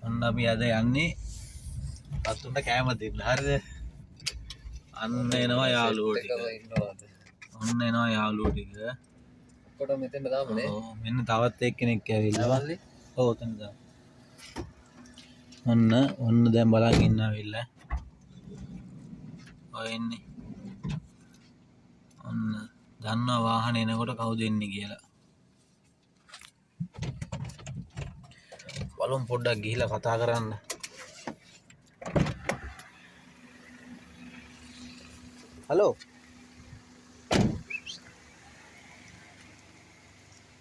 ඔන්න අපි අද යන්නේ අතුන්ට කෑම දෙන්න. හරිද? අන්න එනවා යාළුවෝ ටික. ඔන්න එනවා යාළුවෝ ටික. ඔක්කොටම මෙතෙන්ට දාමුනේ. ඔව් මෙන්න තවත් එක්කෙනෙක් ඇවිල්ලා. ඔව් එතන දා. ඔන්න දැන් බලන් ඉන්න ඇවිල්ලා. ඔය එන්නේ. ඔන්න දන්නවා වාහනේ එනකොට කවුද එන්නේ කියලා. බලමු පොඩ්ඩක් ගිහිල්ලා කතා කරන්න. හලෝ.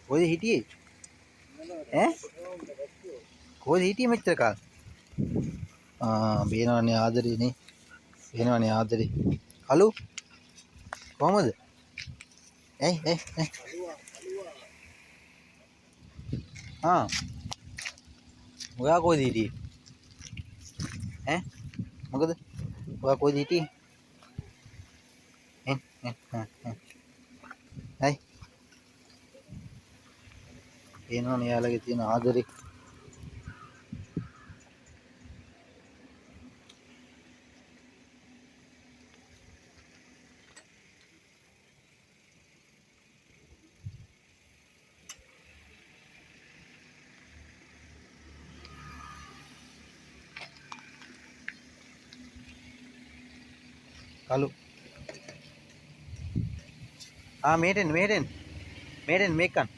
කොහෙද හිටියේ? ඈ? කොහෙද හිටියේ මෙච්චර කාල? බේනවනේ ආදරේ නේ. බේනවනේ ආදරේ. හලෝ. කොහමද? ඔයා කොහෙද හිටියේ? ඈ? මොකද? ඔයා කොහෙද හිටියේ? ඇයි? බේනවනේ යාළුවගේ තියෙන ආදරේ. Halo. Medan. Mekan.